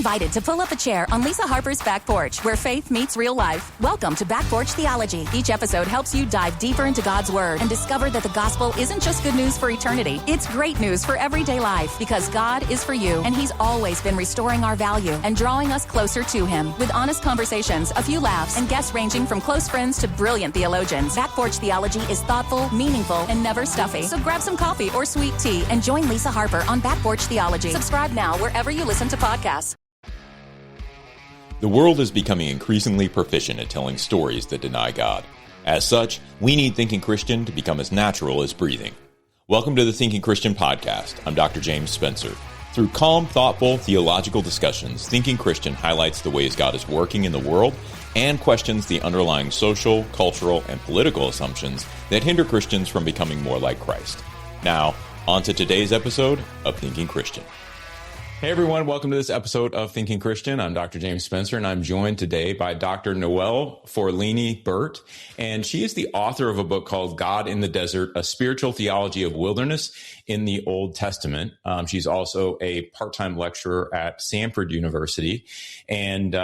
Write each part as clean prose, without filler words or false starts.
invited to pull up a chair on Lisa Harper's back porch, where faith meets real life. Welcome to Back Porch Theology. Each episode helps you dive deeper into God's Word and discover that the gospel isn't just good news for eternity. It's great news for everyday life, because God is for you, and He's always been restoring our value and drawing us closer to Him. With honest conversations, a few laughs, and guests ranging from close friends to brilliant theologians, Back Porch Theology is thoughtful, meaningful, and never stuffy. So grab some coffee or sweet tea and join Lisa Harper on Back Porch Theology. Subscribe now wherever you listen to podcasts. The world is becoming increasingly proficient at telling stories that deny God. As such, we need Thinking Christian to become as natural as breathing. Welcome to the Thinking Christian podcast. I'm Dr. James Spencer. Through calm, thoughtful, theological discussions, Thinking Christian highlights the ways God is working in the world and questions the underlying social, cultural, and political assumptions that hinder Christians from becoming more like Christ. Now, on to today's episode of Thinking Christian. Hey everyone, welcome to this episode of Thinking Christian. I'm Dr. James Spencer, and I'm joined today by Dr. Noelle Forlini-Burt, and she is the author of a book called God in the Desert, A Spiritual Theology of Wilderness in the Old Testament. She's also a part-time lecturer at Samford University, and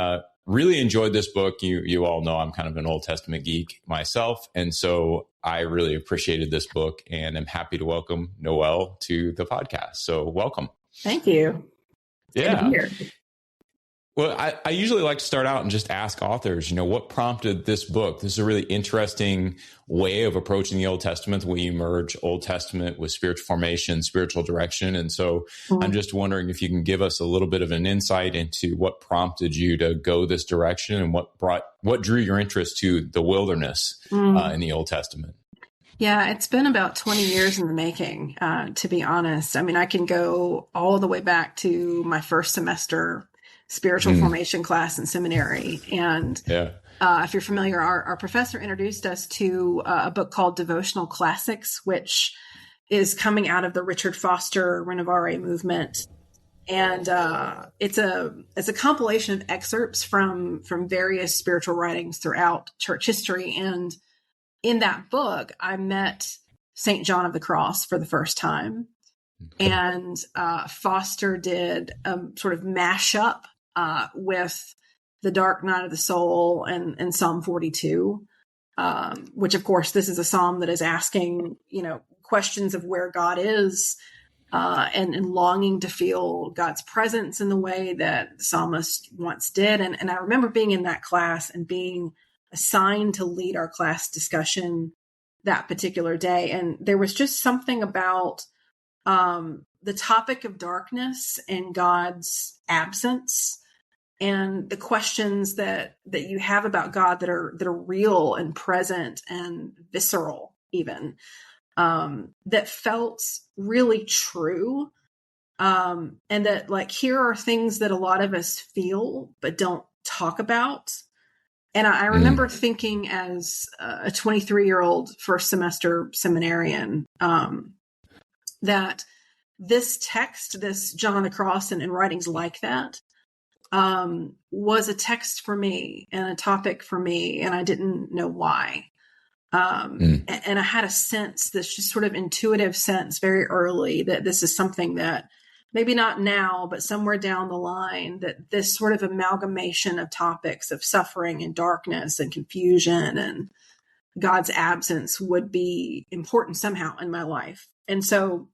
really enjoyed this book. You all know I'm kind of an Old Testament geek myself, and so I really appreciated this book, and I'm happy to welcome Noelle to the podcast. So welcome. Thank you. Yeah. Well, I usually like to start out and just ask authors, what prompted this book? This is a really interesting way of approaching the Old Testament. We merge Old Testament with spiritual formation, spiritual direction. And so I'm just wondering if you can give us a little bit of an insight into what prompted you to go this direction and what drew your interest to the wilderness in the Old Testament. Yeah, it's been about 20 years in the making, to be honest. I mean, I can go all the way back to my first semester spiritual formation class in seminary. And if you're familiar, our professor introduced us to a book called Devotional Classics, which is coming out of the Richard Foster Renovare movement. And it's a compilation of excerpts from various spiritual writings throughout church history. And in that book, I met St. John of the Cross for the first time. And Foster did a sort of mashup with The Dark Night of the Soul and Psalm 42, which, of course, this is a psalm that is asking, questions of where God is and longing to feel God's presence in the way that the psalmist once did. And I remember being in that class and being assigned to lead our class discussion that particular day. And there was just something about the topic of darkness and God's absence and the questions that you have about God that are real and present and visceral even, that felt really true. And that here are things that a lot of us feel but don't talk about. And I remember thinking as a 23-year-old first semester seminarian, that this text, this John on the Cross and writings like that, was a text for me and a topic for me. And I didn't know why. And I had a sense, this just sort of intuitive sense very early that this is something that maybe not now, but somewhere down the line, that this sort of amalgamation of topics of suffering and darkness and confusion and God's absence would be important somehow in my life. And so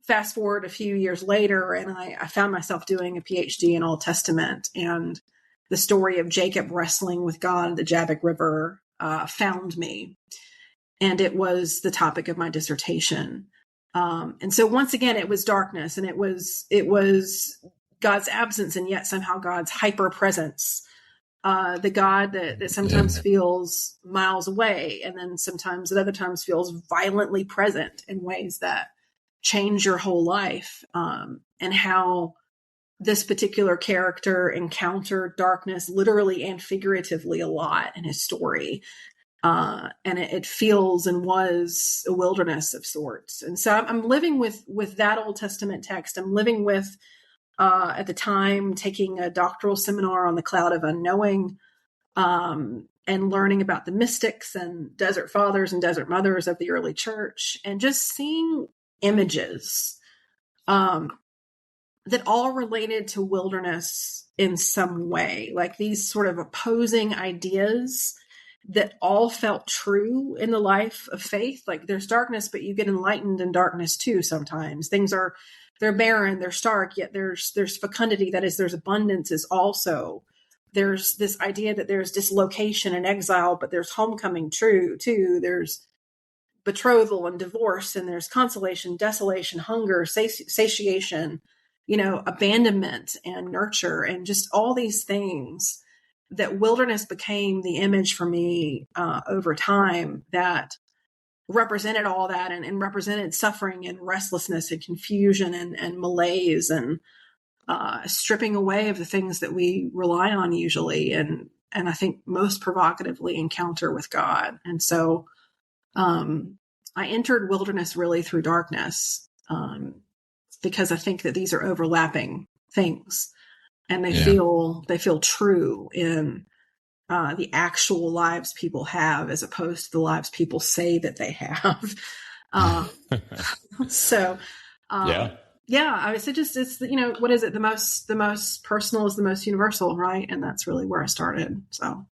fast forward a few years later, and I found myself doing a PhD in Old Testament, and the story of Jacob wrestling with God at the Jabbok River found me. And it was the topic of my dissertation. And so once again, it was darkness, and it was God's absence, and yet somehow God's hyper presence, the God that sometimes feels miles away, and then sometimes at other times feels violently present in ways that change your whole life, and how this particular character encountered darkness literally and figuratively a lot in his story. And it feels and was a wilderness of sorts. And so I'm living with that Old Testament text. I'm living with, at the time, taking a doctoral seminar on the cloud of unknowing, and learning about the mystics and desert fathers and desert mothers of the early church, and just seeing images that all related to wilderness in some way, like these sort of opposing ideas that all felt true in the life of faith. Like there's darkness, but you get enlightened in darkness too. Sometimes they're barren, they're stark, yet there's fecundity. That is, there's abundance is also. There's this idea that there's dislocation and exile, but there's homecoming true too. There's betrothal and divorce, and there's consolation, desolation, hunger, satiation, abandonment and nurture, and just all these things that wilderness became the image for me over time that represented all that and represented suffering and restlessness and confusion and malaise and stripping away of the things that we rely on usually. And I think most provocatively encounter with God. And so I entered wilderness really through darkness because I think that these are overlapping things, and they feel true in the actual lives people have, as opposed to the lives people say that they have. I would say it's what is it? The most personal is the most universal, right? And that's really where I started. So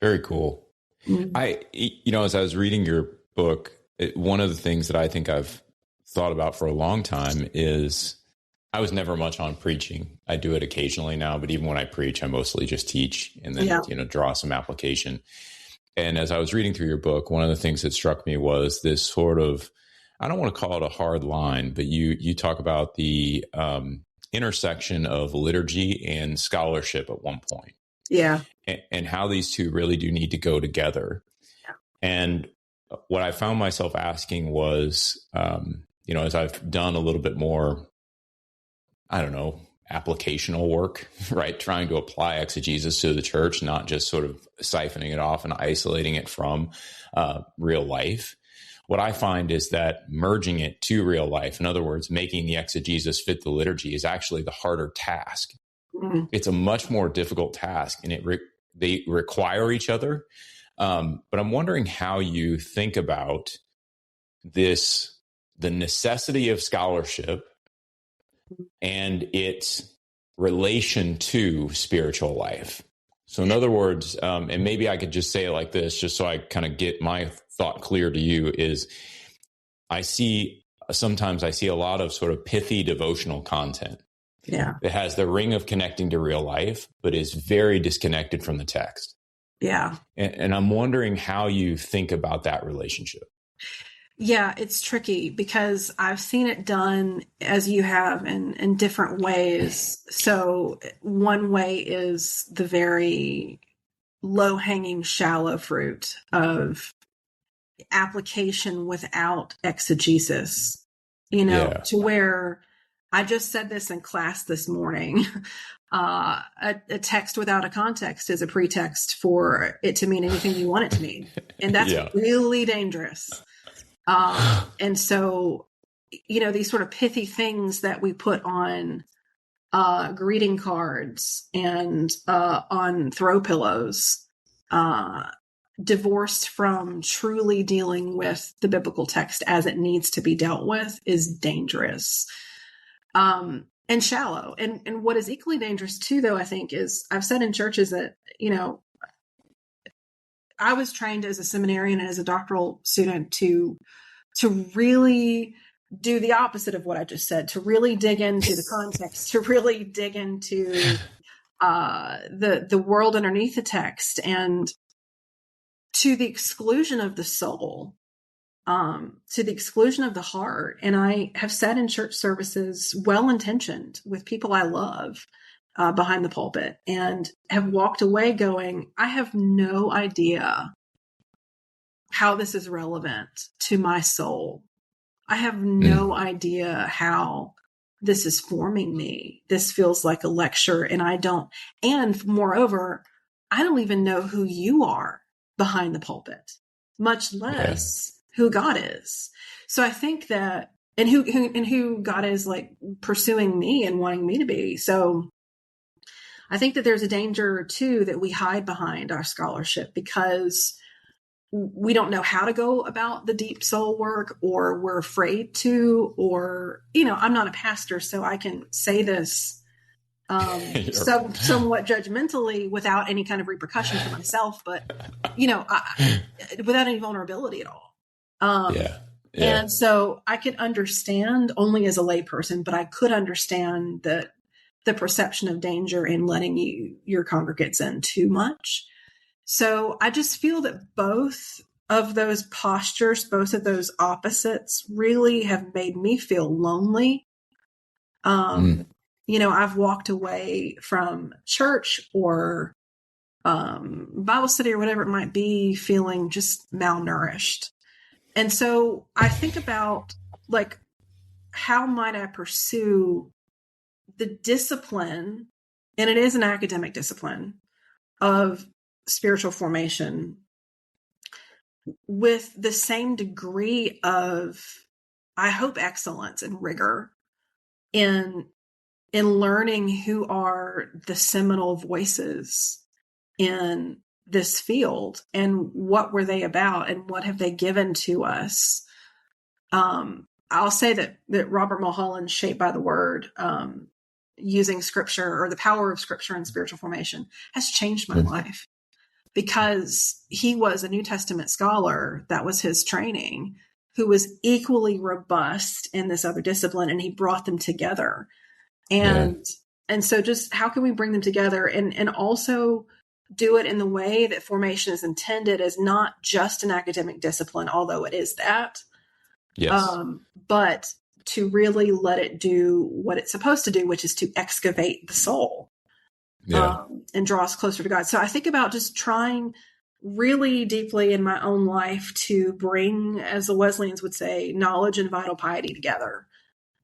very cool. Mm-hmm. As I was reading your book, one of the things that I think I've thought about for a long time is I was never much on preaching. I do it occasionally now, but even when I preach, I mostly just teach and then, draw some application. And as I was reading through your book, one of the things that struck me was this sort of, I don't want to call it a hard line, but you talk about the intersection of liturgy and scholarship at one point. Yeah. And how these two really do need to go together. Yeah. And what I found myself asking was, as I've done a little bit more, applicational work, right? Trying to apply exegesis to the church, not just sort of siphoning it off and isolating it from real life. What I find is that merging it to real life, in other words, making the exegesis fit the liturgy, is actually the harder task. Mm-hmm. It's a much more difficult task, and they require each other. But I'm wondering how you think about this, the necessity of scholarship and its relation to spiritual life. So in other words, and maybe I could just say it like this, just so I kind of get my thought clear to you, is sometimes I see a lot of sort of pithy devotional content. Yeah. It has the ring of connecting to real life, but is very disconnected from the text. Yeah. And I'm wondering how you think about that relationship. Yeah, it's tricky because I've seen it done as you have in different ways. So one way is the very low-hanging, shallow fruit of application without exegesis, to where I just said this in class this morning. A text without a context is a pretext for it to mean anything you want it to mean. And that's really dangerous. And so, these sort of pithy things that we put on greeting cards and on throw pillows, divorced from truly dealing with the biblical text as it needs to be dealt with, is dangerous. And shallow. And what is equally dangerous too, though, I think, is I've said in churches that, I was trained as a seminarian and as a doctoral student to really do the opposite of what I just said, to really dig into the context, to really dig into the world underneath the text, and to the exclusion of the soul, to the exclusion of the heart. And I have said in church services, well-intentioned, with people I love behind the pulpit, and have walked away going, I have no idea how this is relevant to my soul. I have no idea how this is forming me. This feels like a lecture, and moreover, I don't even know who you are behind the pulpit, much less who God is. So I think that, and who God is, like, pursuing me and wanting me to be. So I think that there's a danger too that we hide behind our scholarship because we don't know how to go about the deep soul work, or we're afraid to, or, I'm not a pastor, so I can say this somewhat judgmentally without any kind of repercussion for myself, but, without any vulnerability at all. And so I could understand only as a layperson, but I could understand that the perception of danger in letting your congregates in too much. So I just feel that both of those postures, both of those opposites really have made me feel lonely. I've walked away from church or Bible study or whatever it might be, feeling just malnourished. And so I think about, like, how might I pursue the discipline, and it is an academic discipline, of spiritual formation with the same degree of, I hope, excellence and rigor in learning who are the seminal voices in this field and what were they about and what have they given to us. I'll say that Robert Mulholland's Shaped by the Word, using scripture or the power of scripture in spiritual formation, has changed my life, because he was a New Testament scholar. That was his training, who was equally robust in this other discipline, and he brought them together. And so just how can we bring them together and also do it in the way that formation is intended, as not just an academic discipline, although it is that, but to really let it do what it's supposed to do, which is to excavate the soul and draw us closer to God. So I think about just trying really deeply in my own life to bring, as the Wesleyans would say, knowledge and vital piety together,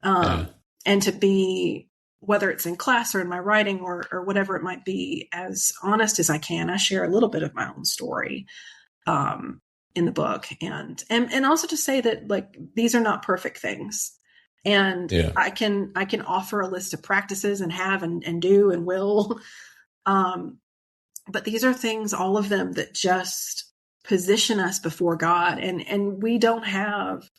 and to be, whether it's in class or in my writing or whatever it might be, as honest as I can. I share a little bit of my own story in the book, and also to say that, like, these are not perfect things, and I can offer a list of practices and have and do and will, but these are things, all of them, that just position us before God, and we don't have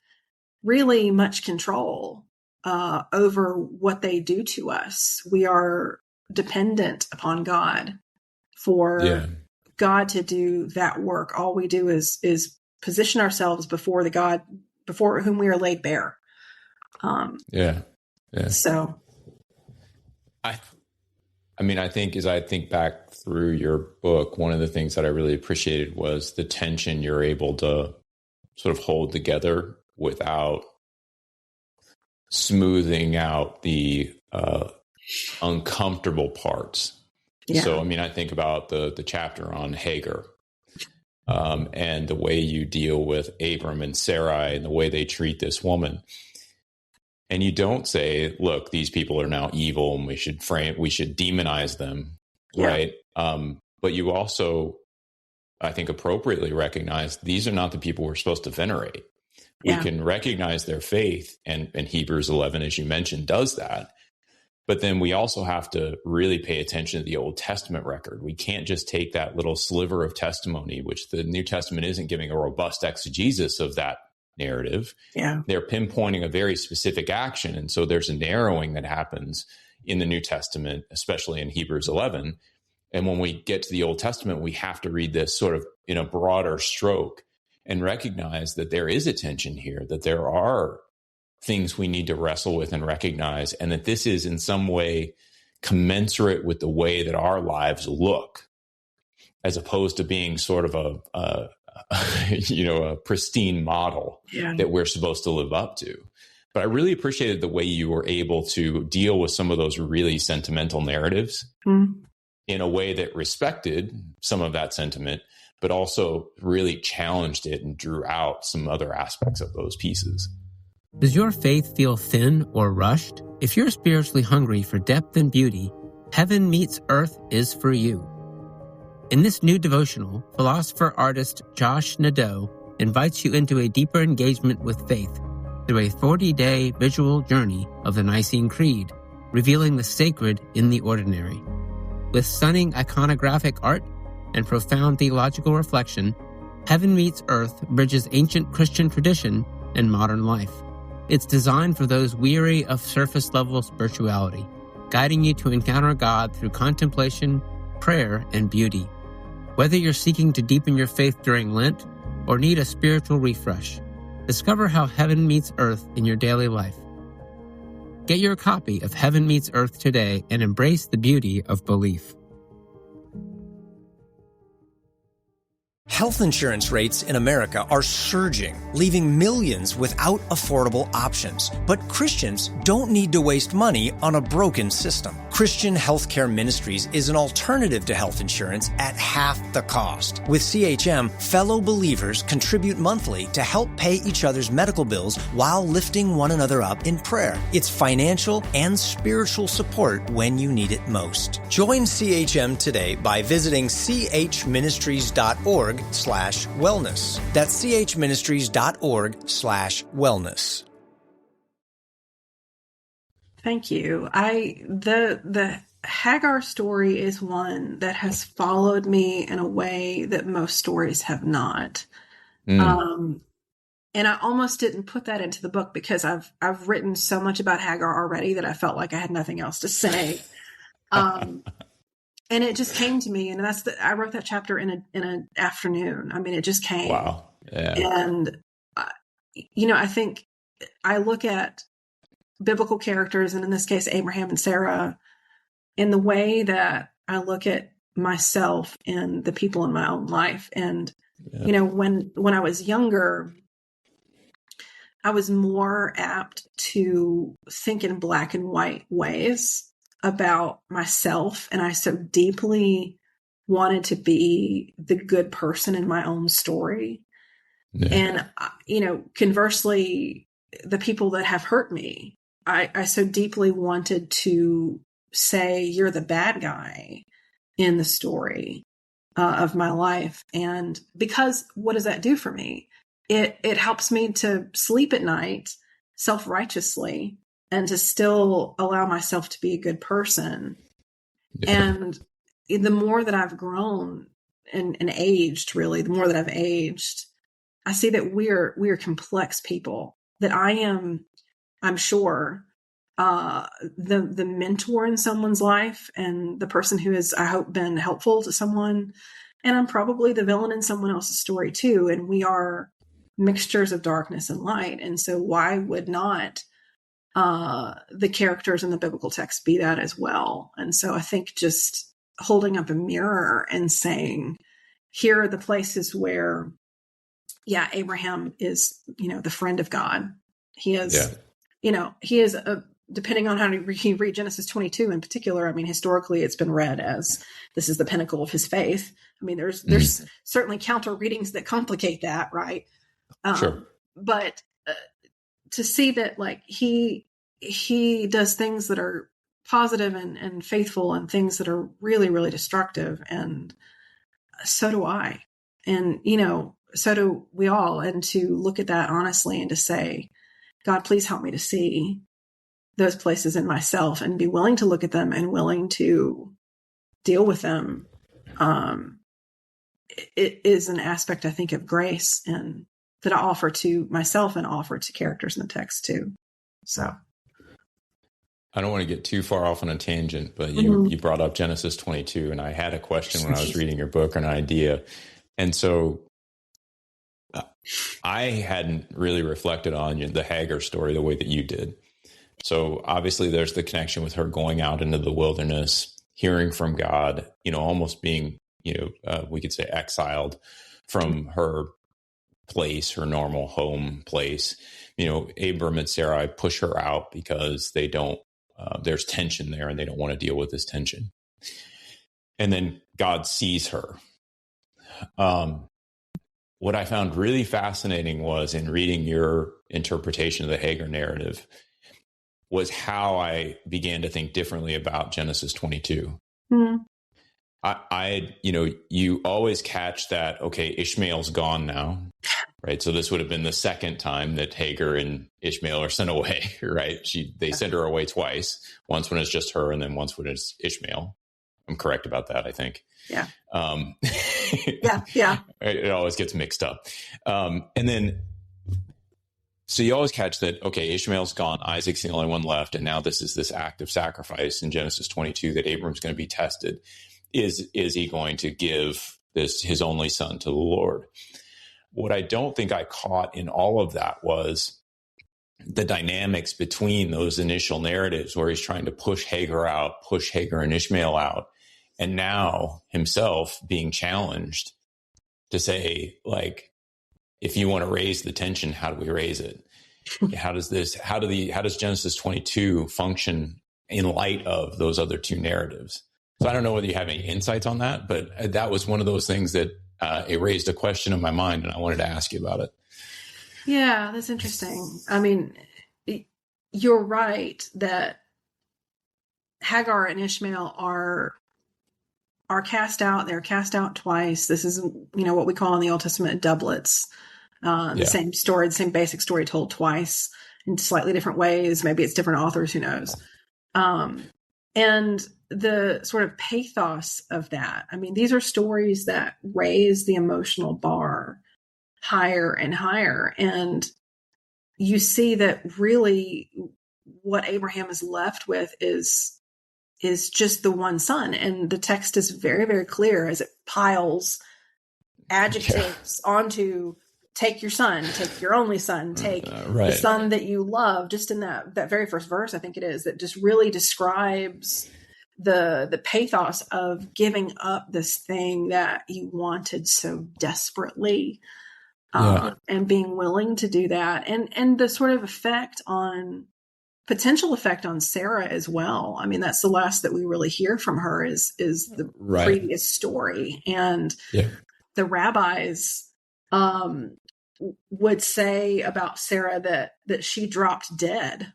really much control over what they do to us. We are dependent upon God for God to do that work. All we do is position ourselves before the God before whom we are laid bare. So I think as I think back through your book, one of the things that I really appreciated was the tension you're able to sort of hold together without smoothing out the uncomfortable parts. So, I think about the chapter on Hagar, and the way you deal with Abram and Sarai and the way they treat this woman. And you don't say, look, these people are now evil and we should demonize them. Right. But you also, I think, appropriately recognize these are not the people we're supposed to venerate. We can recognize their faith, and Hebrews 11, as you mentioned, does that. But then we also have to really pay attention to the Old Testament record. We can't just take that little sliver of testimony, which the New Testament isn't giving a robust exegesis of that narrative. They're pinpointing a very specific action. And so there's a narrowing that happens in the New Testament, especially in Hebrews 11. And when we get to the Old Testament, we have to read this sort of in a broader stroke and recognize that there is a tension here, that there are things we need to wrestle with and recognize, and that this is in some way commensurate with the way that our lives look, as opposed to being sort of a pristine model that we're supposed to live up to. But I really appreciated the way you were able to deal with some of those really sentimental narratives in a way that respected some of that sentiment, but also really challenged it and drew out some other aspects of those pieces. Does your faith feel thin or rushed? If you're spiritually hungry for depth and beauty, Heaven Meets Earth is for you. In this new devotional, philosopher-artist Josh Nadeau invites you into a deeper engagement with faith through a 40-day visual journey of the Nicene Creed, revealing the sacred in the ordinary. With stunning iconographic art and profound theological reflection, Heaven Meets Earth bridges ancient Christian tradition and modern life. It's designed for those weary of surface-level spirituality, guiding you to encounter God through contemplation, prayer, and beauty. Whether you're seeking to deepen your faith during Lent or need a spiritual refresh, discover how heaven meets earth in your daily life. Get your copy of Heaven Meets Earth today and embrace the beauty of belief. Health insurance rates in America are surging, leaving millions without affordable options. But Christians don't need to waste money on a broken system. Christian Healthcare Ministries is an alternative to health insurance at half the cost. With CHM, fellow believers contribute monthly to help pay each other's medical bills while lifting one another up in prayer. It's financial and spiritual support when you need it most. Join CHM today by visiting chministries.org/wellness. That's chministries.org/wellness. Thank you. The Hagar story is one that has followed me in a way that most stories have not. And I almost didn't put that into the book because I've written so much about Hagar already that I felt like I had nothing else to say. And it just came to me, and I wrote that chapter in an afternoon. I mean, it just came. Wow. Yeah. And I think I look at biblical characters, and in this case, Abraham and Sarah, in the way that I look at myself and the people in my own life. And, when I was younger, I was more apt to think in black and white ways about myself. And I so deeply wanted to be the good person in my own story. Yeah. And, conversely, the people that have hurt me, I so deeply wanted to say, you're the bad guy in the story of my life. And because what does that do for me? It helps me to sleep at night self-righteously and to still allow myself to be a good person. Yeah. And the more that I've grown and aged, really, the more that I've aged, I see that we're complex people, that I'm sure, the mentor in someone's life and the person who has, I hope, been helpful to someone. And I'm probably the villain in someone else's story too. And we are mixtures of darkness and light. And so why would not the characters in the biblical text be that as well? And so I think just holding up a mirror and saying, here are the places where, Abraham is, the friend of God. He is, he is depending on how you read Genesis 22 in particular. I mean, historically, it's been read as this is the pinnacle of his faith. I mean, there's certainly counter readings that complicate that, right? Sure. But to see that, like, he does things that are positive and faithful and things that are really, really destructive. And so do I. And, so do we all. And to look at that honestly and to say, God, please help me to see those places in myself and be willing to look at them and willing to deal with them. It is an aspect, I think, of grace and that I offer to myself and offer to characters in the text too. So I don't want to get too far off on a tangent, but you brought up Genesis 22, and I had a question when I was reading your book, an idea. And so I hadn't really reflected on the Hagar story the way that you did. So obviously there's the connection with her going out into the wilderness, hearing from God, almost being, we could say exiled from her place, her normal home place. Abram and Sarai push her out because they don't, there's tension there and they don't want to deal with this tension. And then God sees her. What I found really fascinating was in reading your interpretation of the Hagar narrative was how I began to think differently about Genesis 22. You always catch that, okay, Ishmael's gone now, right? So this would have been the second time that Hagar and Ishmael are sent away, right? They sent her away twice, once when it's just her and then once when it's Ishmael. I'm correct about that, I think. Yeah. Yeah. It always gets mixed up. And then So you always catch that, okay, Ishmael's gone, Isaac's the only one left, and now this is this act of sacrifice in Genesis 22 that Abram's going to be tested. Is he going to give his only son to the Lord? What I don't think I caught in all of that was the dynamics between those initial narratives where he's trying to push Hagar out, push Hagar and Ishmael out, and now himself being challenged to say, like, if you want to raise the tension, how do we raise it? How does Genesis 22 function in light of those other two narratives? So I don't know whether you have any insights on that, but that was one of those things that it raised a question in my mind, and I wanted to ask you about it. Yeah, that's interesting. I mean, you're right that Hagar and Ishmael are cast out. They're cast out twice. This is, what we call in the Old Testament doublets. The same story, the same basic story told twice in slightly different ways. Maybe it's different authors, who knows? And the sort of pathos of that. I mean, these are stories that raise the emotional bar higher and higher. And you see that really what Abraham is left with is just the one son. And the text is very, very clear as it piles adjectives onto take your son, take your only son, take the son that you love. Just in that very first verse, I think it is, that just really describes the pathos of giving up this thing that you wanted so desperately, and being willing to do that, and the sort of potential effect on Sarah as well. I mean, that's the last that we really hear from her is the previous story, and the rabbis would say about Sarah that she dropped dead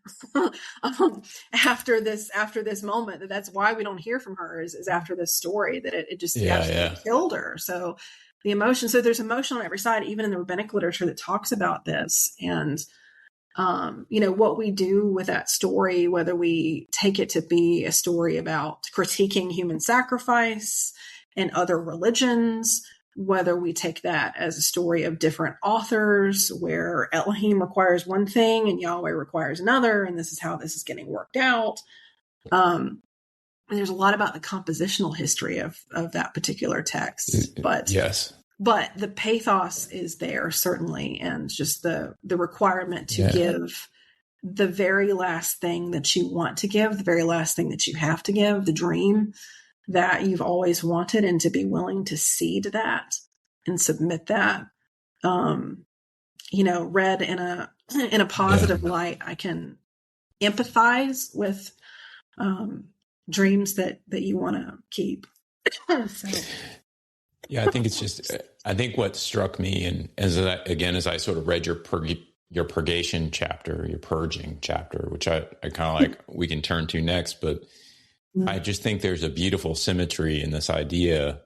after this moment. That's why we don't hear from her is after this story, that it just absolutely killed her. So the emotion, so there's emotion on every side, even in the rabbinic literature that talks about this. And, what we do with that story, whether we take it to be a story about critiquing human sacrifice and other religions, whether we take that as a story of different authors where Elohim requires one thing and Yahweh requires another, and this is how this is getting worked out. And there's a lot about the compositional history of that particular text, but the pathos is there certainly, and just the requirement to give the very last thing that you want to give, the very last thing that you have to give, the dream that you've always wanted, and to be willing to cede that and submit that. Read in a positive light, I can empathize with dreams that you want to keep. So. Yeah, I think it's just, I think what struck me, and as I sort of read your purgation chapter, your purging chapter, which I kind of like, we can turn to next, but I just think there's a beautiful symmetry in this idea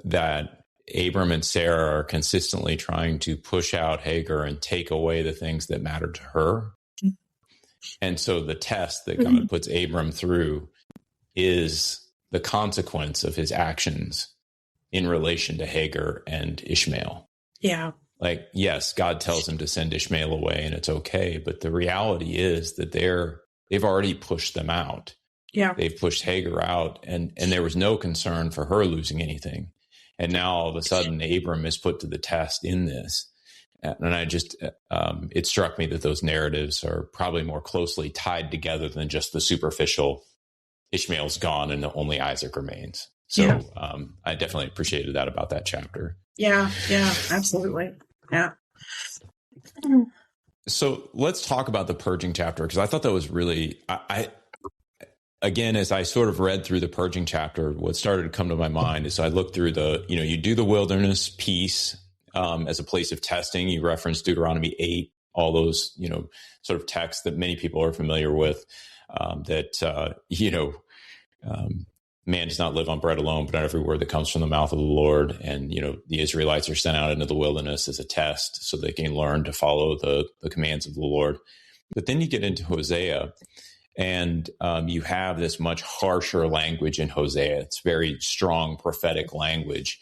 that Abram and Sarah are consistently trying to push out Hagar and take away the things that matter to her. And so the test that God puts Abram through is the consequence of his actions in relation to Hagar and Ishmael. Yeah. Like, yes, God tells him to send Ishmael away and it's okay. But the reality is that they've already pushed them out. Yeah. They've pushed Hagar out, and there was no concern for her losing anything. And now all of a sudden Abram is put to the test in this. And I just, it struck me that those narratives are probably more closely tied together than just the superficial Ishmael's gone and only Isaac remains. So I definitely appreciated that about that chapter. Yeah, absolutely. Yeah. So let's talk about the purging chapter, because I thought that was really, again, as I sort of read through the purging chapter, what started to come to my mind is I looked through you do the wilderness piece as a place of testing. You reference Deuteronomy 8, all those, sort of texts that many people are familiar with, man does not live on bread alone, but on every word that comes from the mouth of the Lord. And, the Israelites are sent out into the wilderness as a test so they can learn to follow the commands of the Lord. But then you get into Hosea, And you have this much harsher language in Hosea. It's very strong prophetic language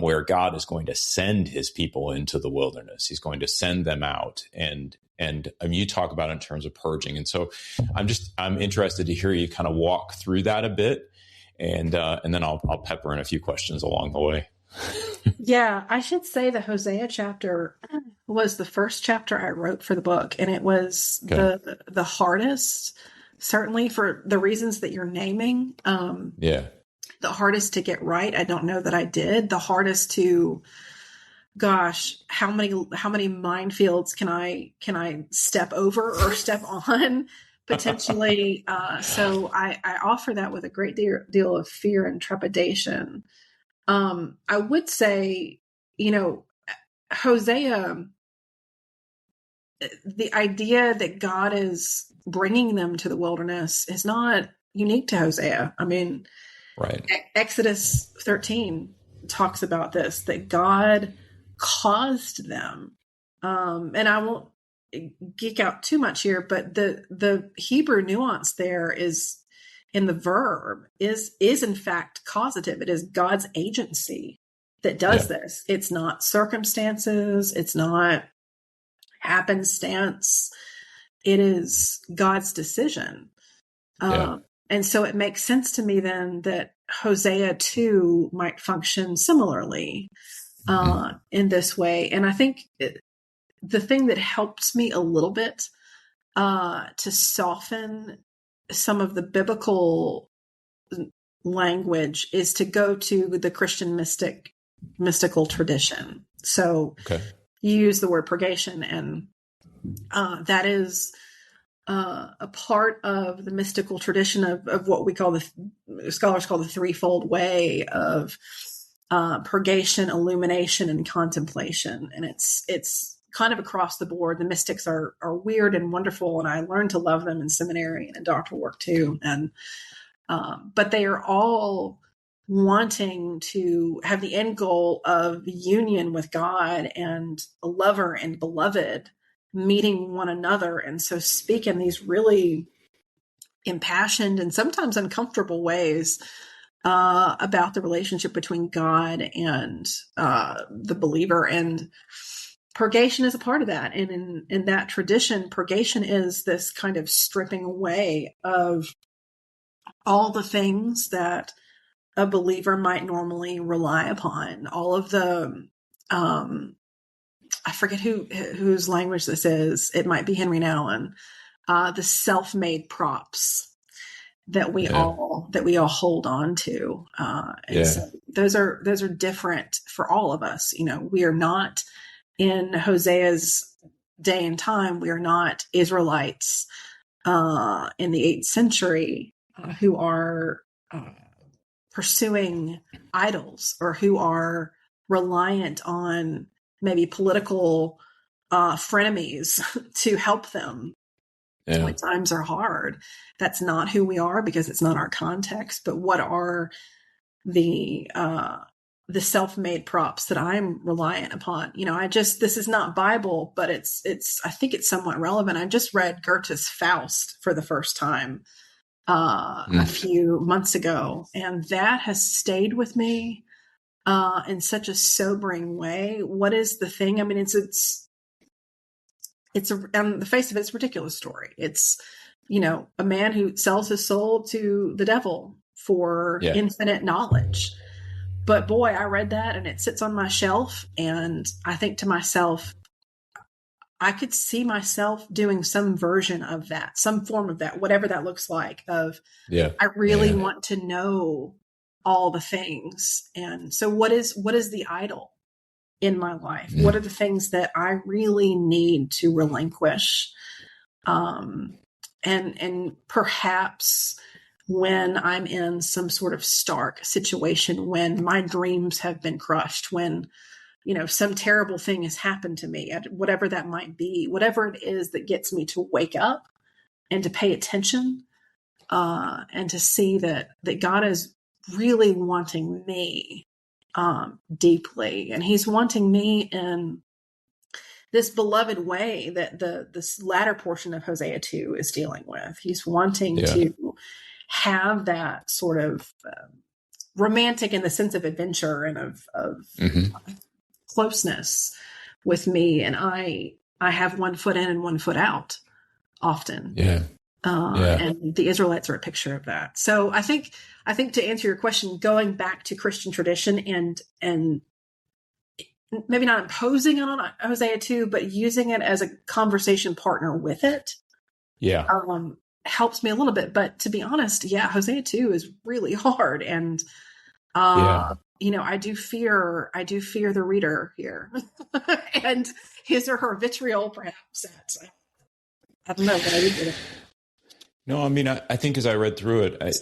where God is going to send his people into the wilderness. He's going to send them out. And you talk about it in terms of purging. And so I'm interested to hear you kind of walk through that a bit. And then I'll pepper in a few questions along the way. Yeah, I should say the Hosea chapter was the first chapter I wrote for the book. And it was the hardest, certainly for the reasons that you're naming. The hardest to get right. I don't know that I did. The hardest to, gosh, how many minefields can I step over or step on potentially? So I offer that with a great deal of fear and trepidation. I would say, Hosea, the idea that God is bringing them to the wilderness is not unique to Hosea. I mean, right. Exodus 13 talks about this, that God caused them. And I won't geek out too much here, but the Hebrew nuance there is in the verb is in fact causative. It is God's agency that does this. It's not circumstances. It's not happenstance. It is God's decision. And so it makes sense to me then that Hosea 2 might function similarly in this way. And I think the thing that helps me a little bit to soften some of the biblical language is to go to the Christian mystical tradition. So you use the word purgation, and that is a part of the mystical tradition of what we call scholars call the threefold way of purgation, illumination, and contemplation. And it's kind of across the board. The mystics are weird and wonderful, and I learned to love them in seminary and in doctoral work too. And but they are all wanting to have the end goal of union with God and a lover and beloved meeting one another. And so speak in these really impassioned and sometimes uncomfortable ways about the relationship between God and the believer. And purgation is a part of that. And in that tradition, purgation is this kind of stripping away of all the things that a believer might normally rely upon. All of the, I forget whose language this is. It might be Henry Nouwen. The self-made props that we all hold on to. So those are different for all of us. We are not in Hosea's day and time. We are not Israelites in the 8th century who are pursuing idols or who are reliant on maybe political frenemies to help them when times are hard. That's not who we are, because it's not our context. But what are the self-made props that I'm reliant upon? This is not Bible, but I think it's somewhat relevant. I just read Goethe's Faust for the first time a few months ago, and that has stayed with me in such a sobering way. What is the thing? I mean, it's on the face of it, it's a ridiculous story. It's, a man who sells his soul to the devil for infinite knowledge. But boy, I read that and it sits on my shelf, and I think to myself, I could see myself doing some version of that, some form of that, whatever that looks like, I really want to know all the things. And so what is the idol in my life? What are the things that I really need to relinquish? And perhaps when I'm in some sort of stark situation, when my dreams have been crushed, when some terrible thing has happened to me, whatever that might be, whatever it is that gets me to wake up and to pay attention, and to see that God is really wanting me deeply. And he's wanting me in this beloved way that this latter portion of Hosea 2 is dealing with. He's wanting to have that sort of romantic in the sense of adventure and of closeness with me. And I have one foot in and one foot out often. And the Israelites are a picture of that. So I think to answer your question, going back to Christian tradition and maybe not imposing it on Hosea 2, but using it as a conversation partner with it. Helps me a little bit. But to be honest, Hosea 2 is really hard. And, I do fear the reader here and his or her vitriol, perhaps. I don't know what I would do. No, I mean, I think as I read through it,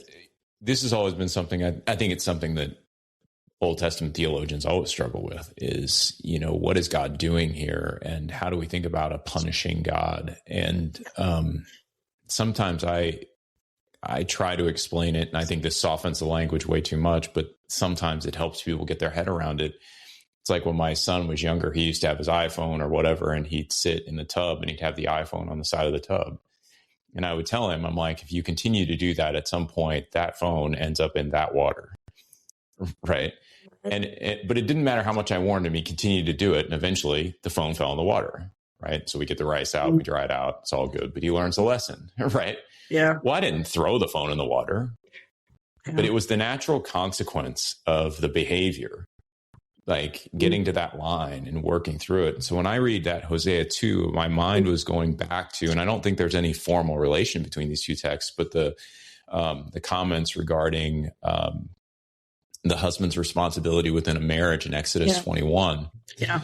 this has always been something, I think it's something that Old Testament theologians always struggle with is, what is God doing here? And how do we think about a punishing God? And sometimes I try to explain it, and I think this softens the language way too much, but sometimes it helps people get their head around it. It's like when my son was younger, he used to have his iPhone or whatever, and he'd sit in the tub and he'd have the iPhone on the side of the tub. And I would tell him, I'm like, if you continue to do that, at some point, that phone ends up in that water. Right. But it didn't matter how much I warned him, he continued to do it. And eventually the phone fell in the water. Right. So we get the rice out, we dry it out. It's all good. But he learns a lesson. Right. Yeah. Well, I didn't throw the phone in the water, but it was the natural consequence of the behavior, like getting to that line and working through it. And so when I read that Hosea 2, my mind was going back to, and I don't think there's any formal relation between these two texts, but the comments regarding the husband's responsibility within a marriage in Exodus 21. Yeah.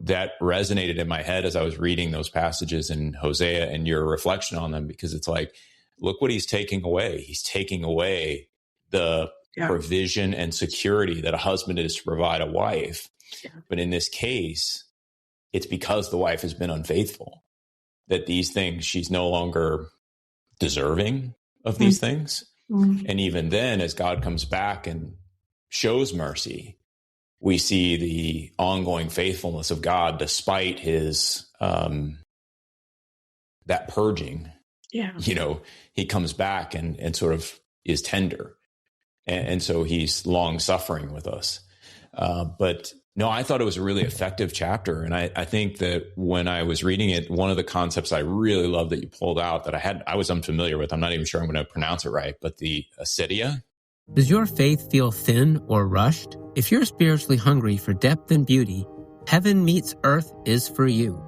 That resonated in my head as I was reading those passages in Hosea and your reflection on them, because it's like, look what he's taking away. He's taking away the provision and security that a husband is to provide a wife. Yeah. But in this case, it's because the wife has been unfaithful that these things, she's no longer deserving of these things. Mm-hmm. And even then, as God comes back and shows mercy, we see the ongoing faithfulness of God despite his, that purging. Yeah. He comes back and sort of is tender. And so he's long suffering with us. But no, I thought it was a really effective chapter. And I think that when I was reading it, one of the concepts I really love that you pulled out that I was unfamiliar with, I'm not even sure I'm going to pronounce it right, but the Acedia. Does your faith feel thin or rushed? If you're spiritually hungry for depth and beauty, Heaven Meets Earth is for you.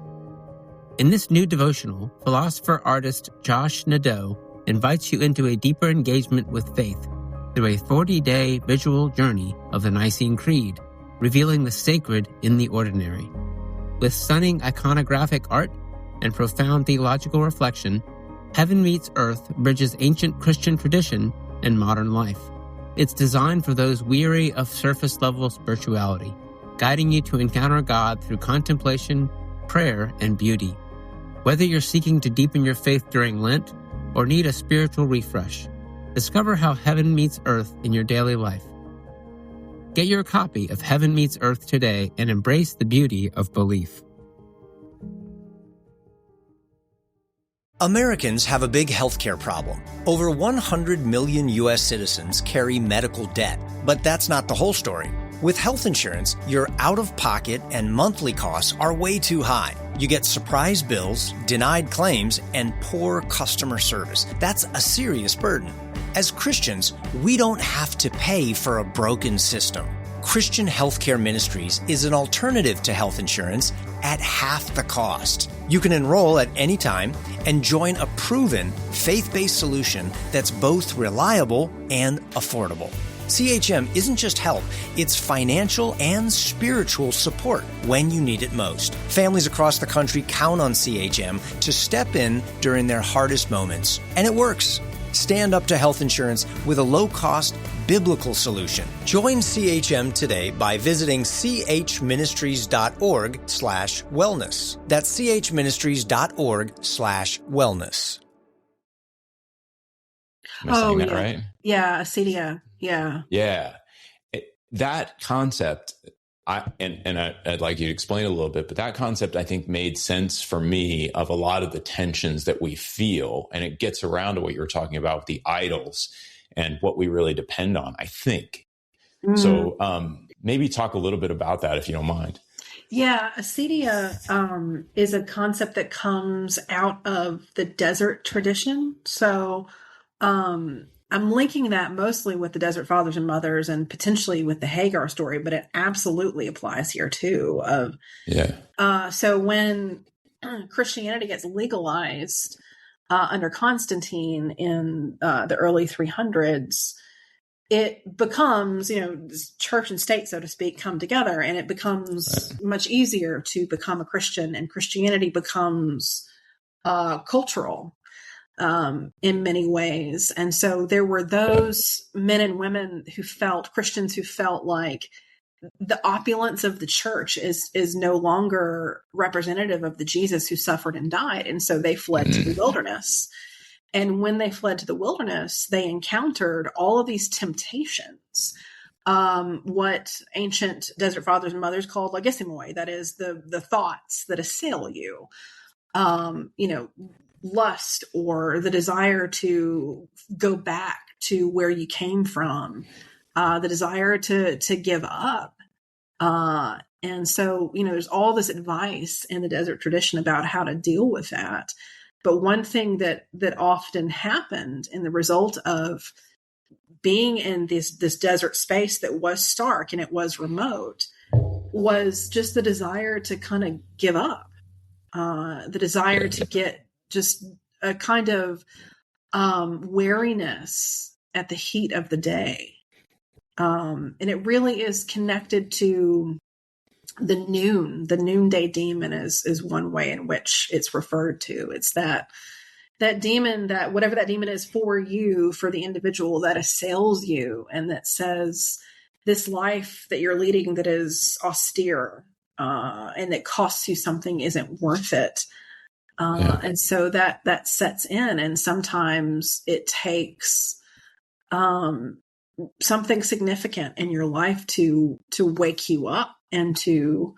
In this new devotional, philosopher-artist Josh Nadeau invites you into a deeper engagement with faith through a 40-day visual journey of the Nicene Creed, revealing the sacred in the ordinary. With stunning iconographic art and profound theological reflection, Heaven Meets Earth bridges ancient Christian tradition and modern life. It's designed for those weary of surface-level spirituality, guiding you to encounter God through contemplation, prayer, and beauty. Whether you're seeking to deepen your faith during Lent or need a spiritual refresh, discover how Heaven Meets Earth in your daily life. Get your copy of Heaven Meets Earth today and embrace the beauty of belief. Americans have a big healthcare problem. Over 100 million U.S. citizens carry medical debt. But that's not the whole story. With health insurance, your out-of-pocket and monthly costs are way too high. You get surprise bills, denied claims, and poor customer service. That's a serious burden. As Christians, we don't have to pay for a broken system. Christian Healthcare Ministries is an alternative to health insurance at half the cost. You can enroll at any time and join a proven, faith-based solution that's both reliable and affordable. CHM isn't just help, it's financial and spiritual support when you need it most. Families across the country count on CHM to step in during their hardest moments. And it works. Stand up to health insurance with a low-cost, biblical solution. Join CHM today by visiting chministries.org/wellness. That's chministries.org/wellness. Am I saying that right? Yeah, Acedia. Yeah. Yeah. That concept, I'd like you to explain a little bit, but that concept I think made sense for me of a lot of the tensions that we feel, and it gets around to what you were talking about with the idols and what we really depend on, I think. So maybe talk a little bit about that if you don't mind. Yeah, acedia is a concept that comes out of the desert tradition. So I'm linking that mostly with the desert fathers and mothers and potentially with the Hagar story, but it absolutely applies here too. So when Christianity gets legalized under Constantine in the early 300s, it becomes, church and state, so to speak, come together, and it becomes much easier to become a Christian, and Christianity becomes cultural in many ways. And so there were those men and women Christians who felt like the opulence of the church is no longer representative of the Jesus who suffered and died. And so they fled to the wilderness. And when they fled to the wilderness, they encountered all of these temptations, what ancient desert fathers and mothers called logisimoi, that is the thoughts that assail you, lust or the desire to go back to where you came from, the desire to give up. And so, there's all this advice in the desert tradition about how to deal with that. But one thing that often happened in the result of being in this desert space that was stark and it was remote was just the desire to kind of give up, the desire to get just a kind of weariness at the heat of the day. And it really is connected to the noonday demon is one way in which it's referred to. It's that demon, that whatever that demon is for you, for the individual, that assails you and that says this life that you're leading that is austere and that costs you something isn't worth it. And so that sets in, and sometimes it takes something significant in your life to wake you up and to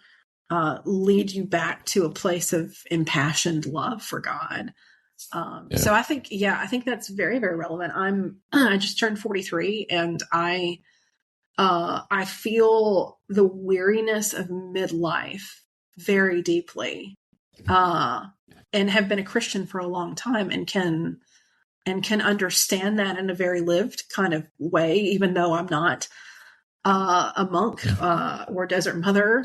lead you back to a place of impassioned love for God. So I think that's very, very relevant. I just turned 43, and I feel the weariness of midlife very deeply, and have been a Christian for a long time, and can understand that in a very lived kind of way, even though I'm not a monk or desert mother.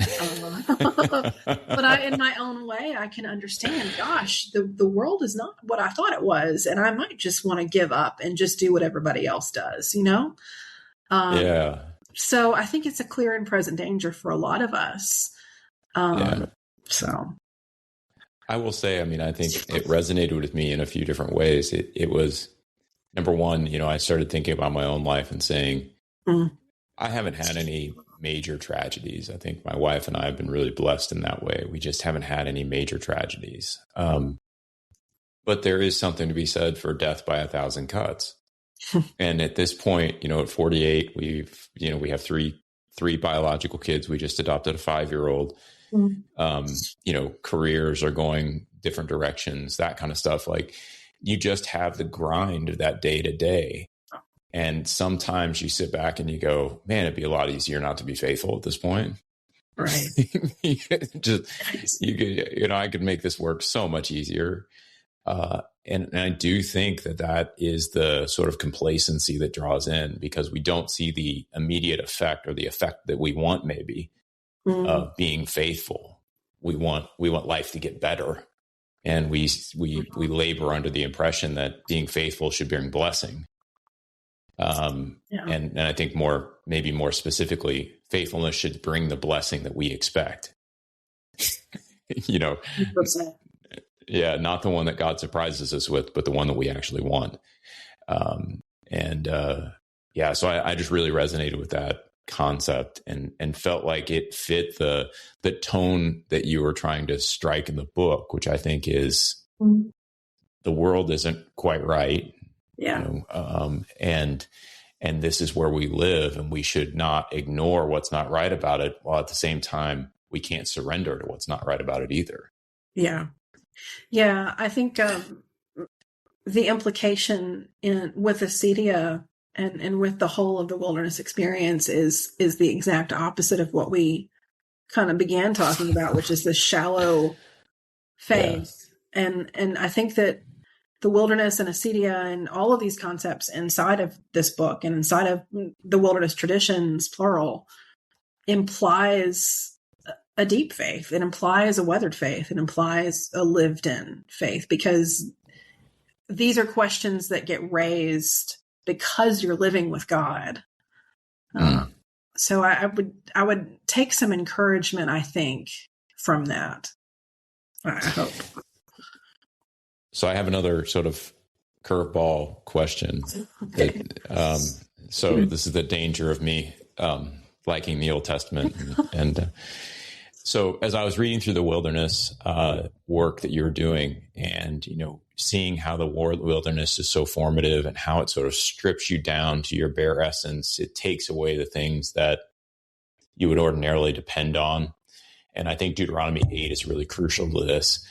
But in my own way, I can understand, gosh, the world is not what I thought it was. And I might just want to give up and just do what everybody else does, So I think it's a clear and present danger for a lot of us. So I will say, I think it resonated with me in a few different ways. It was, number one, I started thinking about my own life and saying, I haven't had any major tragedies. I think my wife and I have been really blessed in that way. We just haven't had any major tragedies. But there is something to be said for death by 1,000 cuts. And at this point, at 48, we have three biological kids. We just adopted a 5-year-old. Careers are going different directions, that kind of stuff. Like, you just have the grind of that day to day. And sometimes you sit back and you go, man, it'd be a lot easier not to be faithful at this point. Right. I could make this work so much easier. And I do think that is the sort of complacency that draws in, because we don't see the immediate effect, or the effect that we want, maybe, of being faithful. We want life to get better, and we labor under the impression that being faithful should bring blessing. And I think maybe more specifically, faithfulness should bring the blessing that we expect. 100%. Yeah, not the one that God surprises us with, but the one that we actually want. So I just really resonated with that concept and felt like it fit the tone that you were trying to strike in the book, which I think is the world isn't quite right. Yeah. And and this is where we live, and we should not ignore what's not right about it, while at the same time we can't surrender to what's not right about it either. Yeah. Yeah. I think the implication with Acedia and with the whole of the wilderness experience is the exact opposite of what we kind of began talking about, which is the shallow faith. Yeah. And I think that the wilderness and Acedia and all of these concepts inside of this book and inside of the wilderness traditions, plural, implies a deep faith. It implies a weathered faith. It implies a lived in faith, because these are questions that get raised because you're living with God. So I would take some encouragement, I think, from that. I hope. So I have another sort of curveball question. Okay. So this is the danger of me liking the Old Testament. And so as I was reading through the wilderness work that you were doing, and, seeing how the wilderness is so formative and how it sort of strips you down to your bare essence, it takes away the things that you would ordinarily depend on. And I think Deuteronomy 8 is really crucial to this.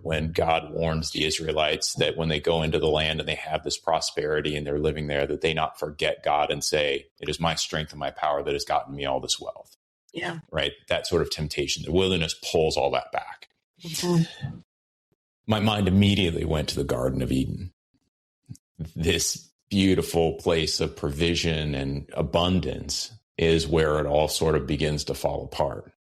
When God warns the Israelites that when they go into the land and they have this prosperity and they're living there, that they not forget God and say, it is my strength and my power that has gotten me all this wealth. Yeah. Right. That sort of temptation. The wilderness pulls all that back. Mm-hmm. My mind immediately went to the Garden of Eden, this beautiful place of provision and abundance is where it all sort of begins to fall apart.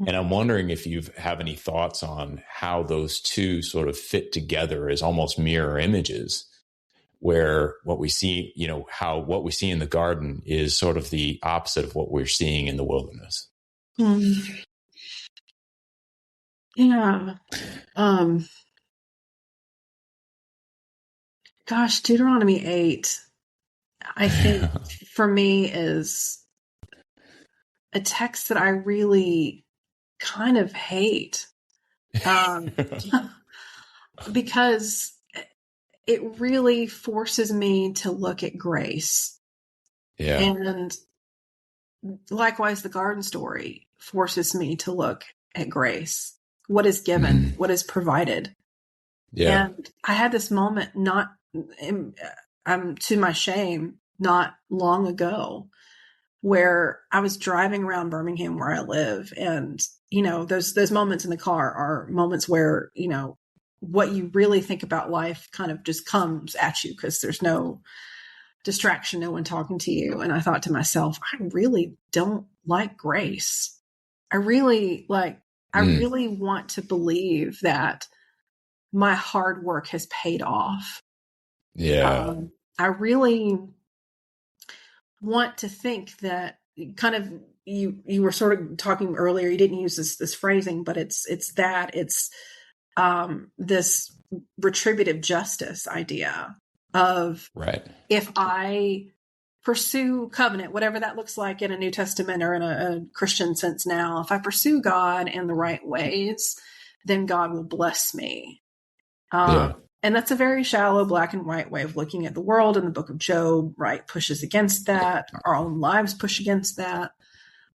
And I'm wondering if you have any thoughts on how those two sort of fit together as almost mirror images, where what we see, how what we see in the garden is sort of the opposite of what we're seeing in the wilderness. Yeah. Gosh, Deuteronomy 8, I think for me is a text that I really kind of hate, because it really forces me to look at grace. Yeah. And likewise, the garden story forces me to look at grace. What is given, what is provided. Yeah. And I had this moment to my shame, not long ago, where I was driving around Birmingham where I live. And, those moments in the car are moments where, what you really think about life kind of just comes at you because there's no distraction, no one talking to you. And I thought to myself, I really don't like grace. I really want to believe that my hard work has paid off. Yeah. I really want to think that kind of you were sort of talking earlier, you didn't use this phrasing, but it's this retributive justice idea of, right. If I pursue covenant, whatever that looks like in a New Testament or in a Christian sense now, if I pursue God in the right ways, then God will bless me. And that's a very shallow black and white way of looking at the world. And the book of Job, right, pushes against that. Our own lives push against that.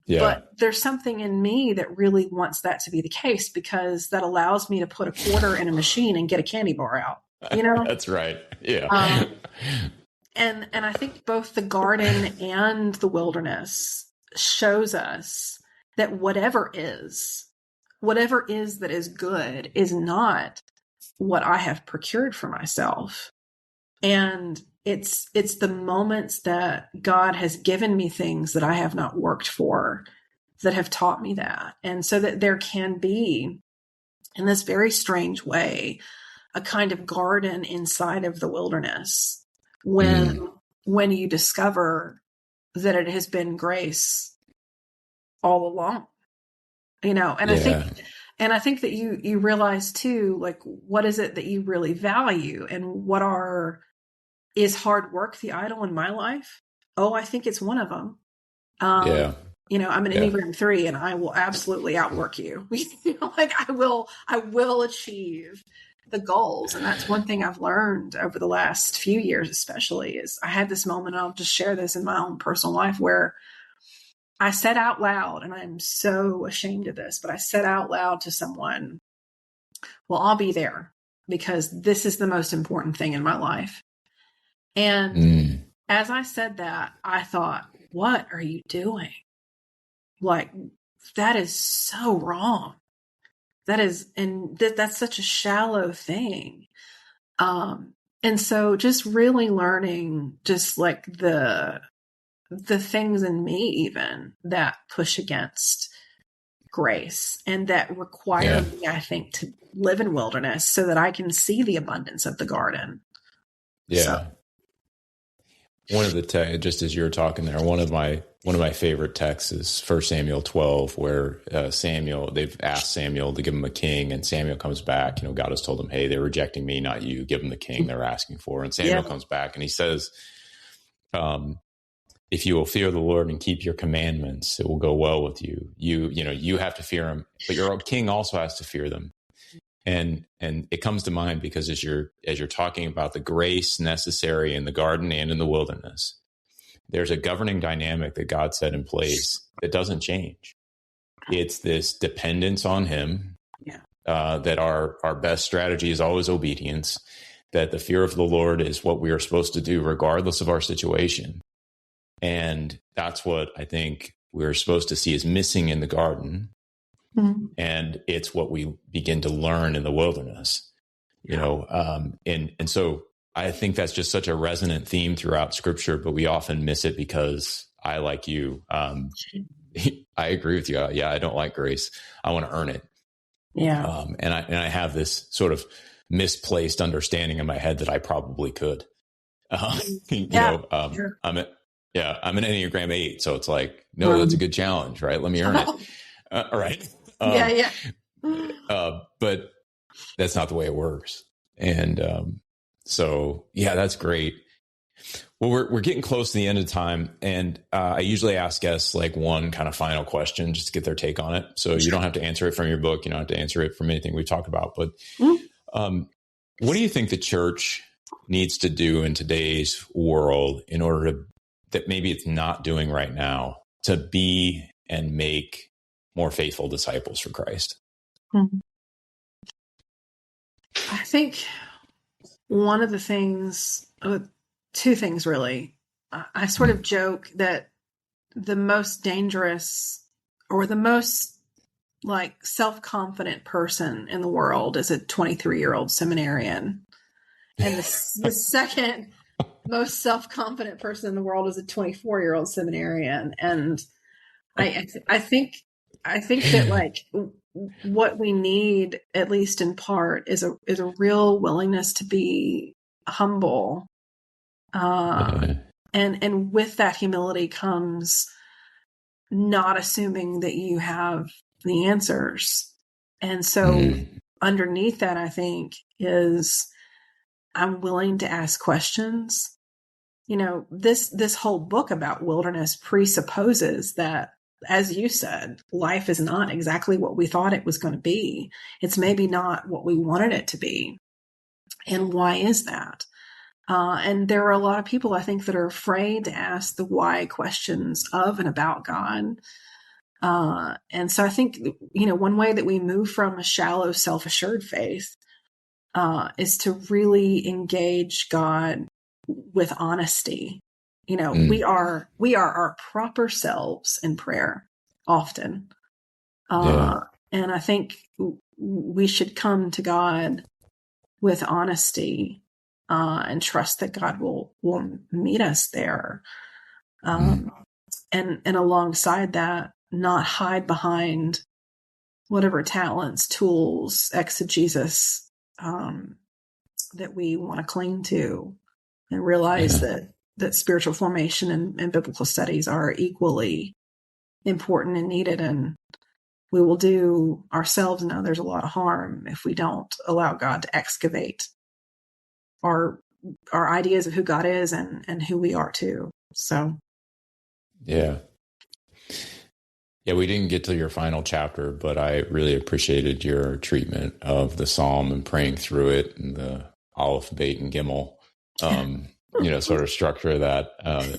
Yeah. But there's something in me that really wants that to be the case, because that allows me to put a quarter in a machine and get a candy bar out. That's right. Yeah. And I think both the garden and the wilderness shows us that whatever is that is good is not what I have procured for myself. And it's the moments that God has given me things that I have not worked for that have taught me that. And so that there can be, in this very strange way, a kind of garden inside of the wilderness when you discover that it has been grace all along, and I think that you realize too, like, what is it that you really value, and is hard work the idol in my life? Oh, I think it's one of them. I'm an Enneagram 3, and I will absolutely outwork you. I will achieve the goals. And that's one thing I've learned over the last few years, especially, is I had this moment, and I'll just share this in my own personal life, where I said out loud, and I'm so ashamed of this, but I said out loud to someone, well, I'll be there because this is the most important thing in my life. And as I said that, I thought, what are you doing? Like, that is so wrong. That's such a shallow thing. And so just really learning just like the things in me even that push against grace and that require me, I think, to live in wilderness so that I can see the abundance of the garden. Yeah. So. One of the just as you were talking there, one of my favorite texts is 1 Samuel 12, where they've asked Samuel to give him a king, and Samuel comes back. God has told him, hey, they're rejecting me, not you. Give them the king they're asking for. And Samuel comes back and he says, if you will fear the Lord and keep your commandments, it will go well with you. You have to fear him, but your king also has to fear them. And it comes to mind because as you're talking about the grace necessary in the garden and in the wilderness, there's a governing dynamic that God set in place that doesn't change. It's this dependence on him, that our best strategy is always obedience, that the fear of the Lord is what we are supposed to do regardless of our situation. And that's what I think we're supposed to see is missing in the garden. Mm-hmm. And it's what we begin to learn in the wilderness, and so I think that's just such a resonant theme throughout Scripture, but we often miss it because I, like you, I agree with you. I don't like grace. I want to earn it. Yeah. And I have this sort of misplaced understanding in my head that I probably could. I'm an Enneagram 8, so it's like, no, that's a good challenge, right? Let me earn it. All right. But that's not the way it works. And that's great. Well, we're getting close to the end of time, and I usually ask guests like one kind of final question just to get their take on it. So you don't have to answer it from your book. You don't have to answer it from anything we've talked about. But what do you think the church needs to do in today's world in order that maybe it's not doing right now to be and make more faithful disciples for Christ? I think one of the things, two things really, I sort of joke that the most dangerous or the most like self-confident person in the world is a 23-year-old seminarian. And the second most self-confident person in the world is a 24-year-old seminarian. And I think that like what we need, at least in part, is a real willingness to be humble. And with that humility comes not assuming that you have the answers. And so underneath that, I think, is I'm willing to ask questions. This whole book about wilderness presupposes that, as you said, life is not exactly what we thought it was going to be. It's maybe not what we wanted it to be. And why is that? And there are a lot of people, I think, that are afraid to ask the why questions of and about God. And so I think, one way that we move from a shallow, self-assured faith is to really engage God with honesty. We are our proper selves in prayer often. And I think we should come to God with honesty and trust that God will meet us there. And alongside that, not hide behind whatever talents, tools, exegesis that we want to cling to, and realize that spiritual formation and biblical studies are equally important and needed. And we will do ourselves know there's a lot of harm if we don't allow God to excavate our ideas of who God is and who we are too. So. Yeah. Yeah, we didn't get to your final chapter, but I really appreciated your treatment of the psalm and praying through it and the Aleph, Beit, and Gimel, sort of structure of that.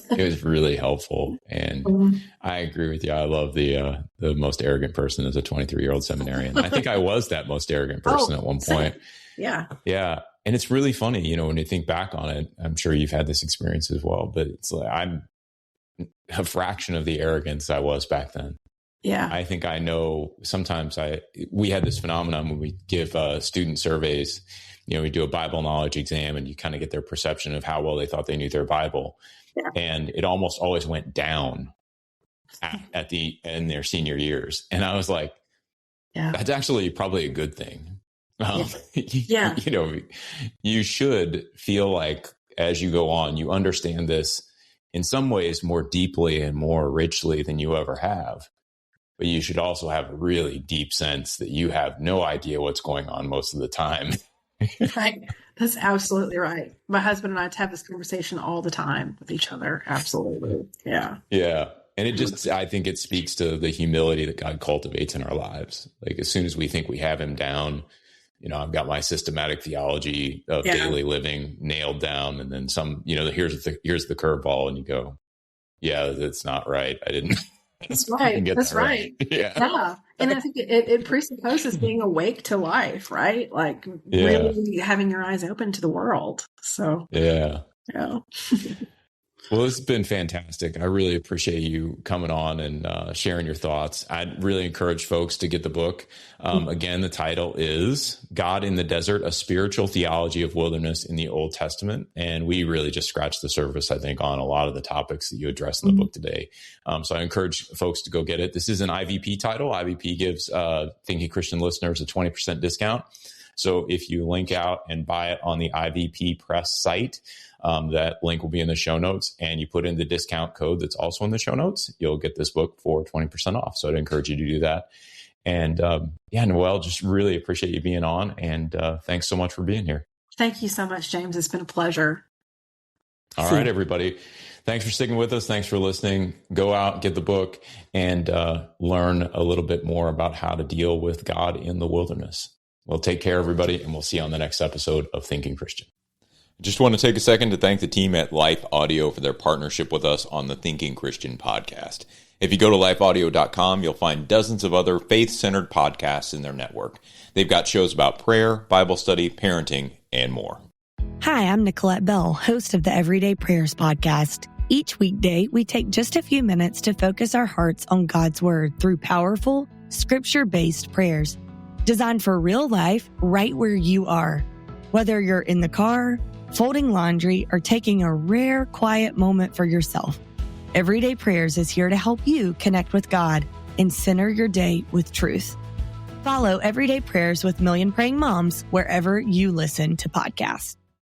It was really helpful. And I agree with you. I love the most arrogant person as a 23-year-old seminarian. I think I was that most arrogant person at one point. Yeah. Yeah. And it's really funny, when you think back on it. I'm sure you've had this experience as well, but it's like I'm a fraction of the arrogance I was back then. Yeah. I think I know sometimes we had this phenomenon when we give student surveys, we do a Bible knowledge exam and you kind of get their perception of how well they thought they knew their Bible. Yeah. And it almost always went down in their senior years. And I was like, that's actually probably a good thing. You should feel like as you go on, you understand this in some ways more deeply and more richly than you ever have. But you should also have a really deep sense that you have no idea what's going on most of the time. Right. That's absolutely right. My husband and I have this conversation all the time with each other. Absolutely. Yeah. Yeah. And I think it speaks to the humility that God cultivates in our lives. Like as soon as we think we have him down, I've got my systematic theology of daily living nailed down. And then here's the curveball and you go, yeah, that's not right. I didn't. That's right. That's right. Yeah. And I think it presupposes being awake to life, right? Like really having your eyes open to the world. So, yeah. Well, this has been fantastic. I really appreciate you coming on and sharing your thoughts. I'd really encourage folks to get the book. Again, the title is God in the Desert, A Spiritual Theology of Wilderness in the Old Testament. And we really just scratched the surface, I think, on a lot of the topics that you address in the book today. So I encourage folks to go get it. This is an IVP title. IVP gives Thinking Christian listeners a 20% discount. So if you link out and buy it on the IVP Press site, that link will be in the show notes, and you put in the discount code that's also in the show notes, you'll get this book for 20% off. So I'd encourage you to do that. And Noelle, just really appreciate you being on, and thanks so much for being here. Thank you so much, James. It's been a pleasure. All right, everybody. Thanks for sticking with us. Thanks for listening. Go out, get the book, and learn a little bit more about how to deal with God in the wilderness. Well, take care, everybody, and we'll see you on the next episode of Thinking Christian. I just want to take a second to thank the team at Life Audio for their partnership with us on the Thinking Christian podcast. If you go to lifeaudio.com, you'll find dozens of other faith-centered podcasts in their network. They've got shows about prayer, Bible study, parenting, and more. Hi, I'm Nicolette Bell, host of the Everyday Prayers podcast. Each weekday, we take just a few minutes to focus our hearts on God's Word through powerful, scripture-based prayers designed for real life right where you are. Whether you're in the car, folding laundry, or taking a rare, quiet moment for yourself, Everyday Prayers is here to help you connect with God and center your day with truth. Follow Everyday Prayers with Million Praying Moms wherever you listen to podcasts.